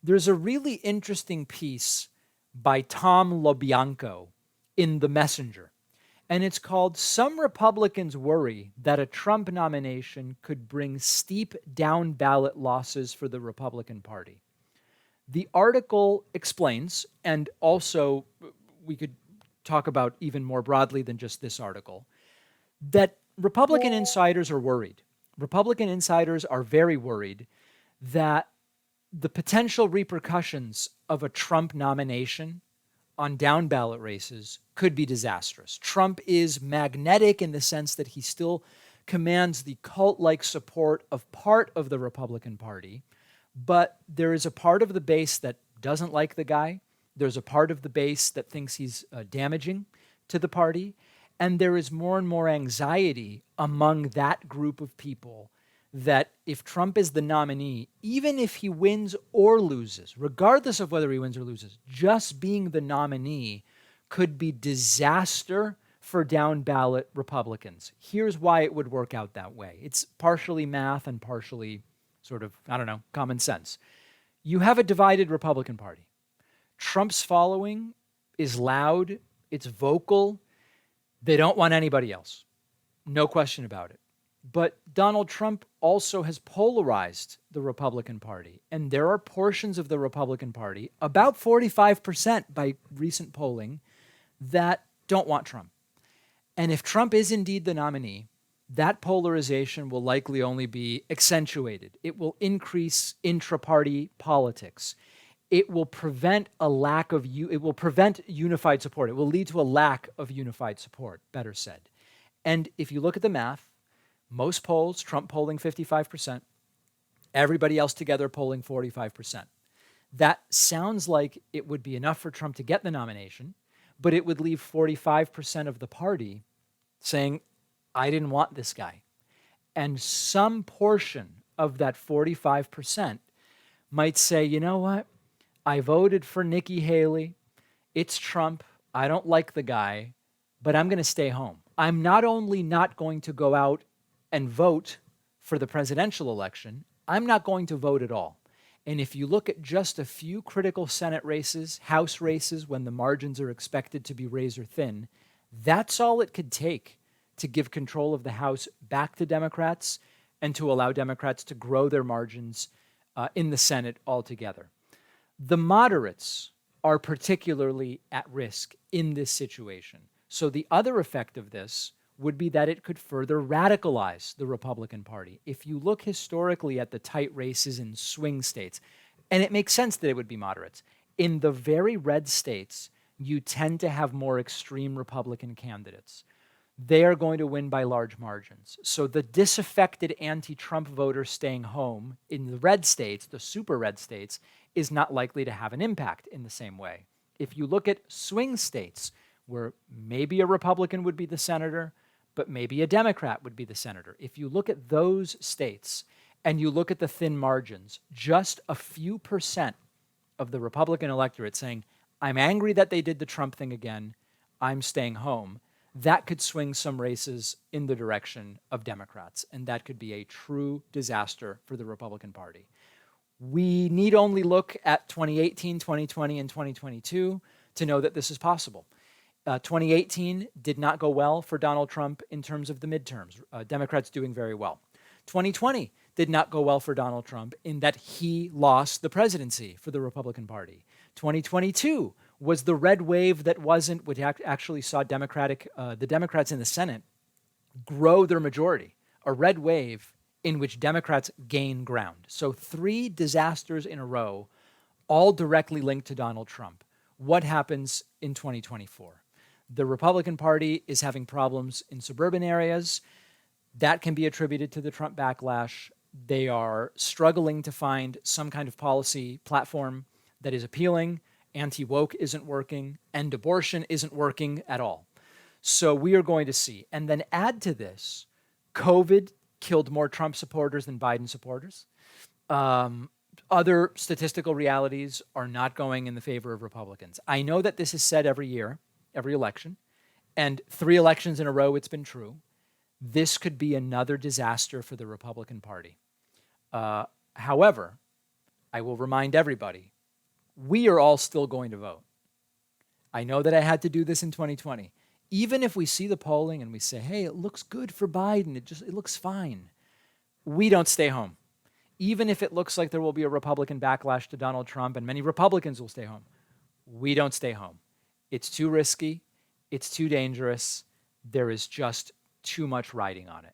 There's a really interesting piece by Tom LoBianco in The Messenger, and it's called Some Republicans Worry That a Trump Nomination Could Bring Steep Down Ballot Losses for the Republican Party. The article explains, and also we could talk about even more broadly than just this article, that Republican insiders are worried. Republican insiders are very worried that the potential repercussions of a Trump nomination on down ballot races could be disastrous. Trump is magnetic in the sense that he still commands the cult-like support of part of the Republican Party, but there is a part of the base that doesn't like the guy. There's a part of the base that thinks he's damaging to the party. And there is more and more anxiety among that group of people that if Trump is the nominee, even if he wins or loses, regardless of whether he wins or loses, just being the nominee could be disaster for down ballot Republicans. Here's why it would work out that way. It's partially math and partially sort of, common sense. You have a divided Republican Party. Trump's following is loud, it's vocal. They don't want anybody else. No question about it. But Donald Trump also has polarized the Republican Party. And there are portions of the Republican Party, about 45% by recent polling, that don't want Trump. And if Trump is indeed the nominee, that polarization will likely only be accentuated. It will increase intra-party politics. It will prevent unified support. It will lead to a lack of unified support, better said. And if you look at the math, most polls, Trump polling 55%, everybody else together polling 45%. That sounds like it would be enough for Trump to get the nomination, but it would leave 45% of the party saying, I didn't want this guy. And some portion of that 45% might say, you know what? I voted for Nikki Haley. It's Trump. I don't like the guy, but I'm going to stay home. I'm not only not going to go out and vote for the presidential election, I'm not going to vote at all. And if you look at just a few critical Senate races, House races, when the margins are expected to be razor thin, that's all it could take to give control of the House back to Democrats and to allow Democrats to grow their margins in the Senate altogether. The moderates are particularly at risk in this situation. So the other effect of this would be that it could further radicalize the Republican Party. If you look historically at the tight races in swing states, and it makes sense that it would be moderates, in the very red states, you tend to have more extreme Republican candidates. They are going to win by large margins. So the disaffected anti-Trump voter staying home in the red states, the super red states, is not likely to have an impact in the same way. If you look at swing states, where maybe a Republican would be the senator, but maybe a Democrat would be the senator. If you look at those states and you look at the thin margins, just a few percent of the Republican electorate saying, I'm angry that they did the Trump thing again, I'm staying home, that could swing some races in the direction of Democrats, and that could be a true disaster for the Republican Party. We need only look at 2018, 2020, and 2022 to know that this is possible. 2018 did not go well for Donald Trump in terms of the midterms. Democrats doing very well. 2020 did not go well for Donald Trump in that he lost the presidency for the Republican Party. 2022 was the red wave that wasn't, which actually saw the Democrats in the Senate grow their majority, a red wave in which Democrats gain ground. So 3 disasters in a row, all directly linked to Donald Trump. What happens in 2024? The Republican Party is having problems in suburban areas. That can be attributed to the Trump backlash. They are struggling to find some kind of policy platform that is appealing. Anti-woke isn't working, and abortion isn't working at all. So we are going to see. And then add to this, COVID killed more Trump supporters than Biden supporters. Other statistical realities are not going in the favor of Republicans. I know that this is said every year, every election, and 3 elections in a row it's been true. This could be another disaster for the Republican Party. However, I will remind everybody, we are all still going to vote. I know that I had to do this in 2020. Even if we see the polling and we say, hey, it looks good for Biden, it looks fine, we don't stay home. Even if it looks like there will be a Republican backlash to Donald Trump and many Republicans will stay home, we don't stay home. It's too risky. It's too dangerous. There is just too much riding on it.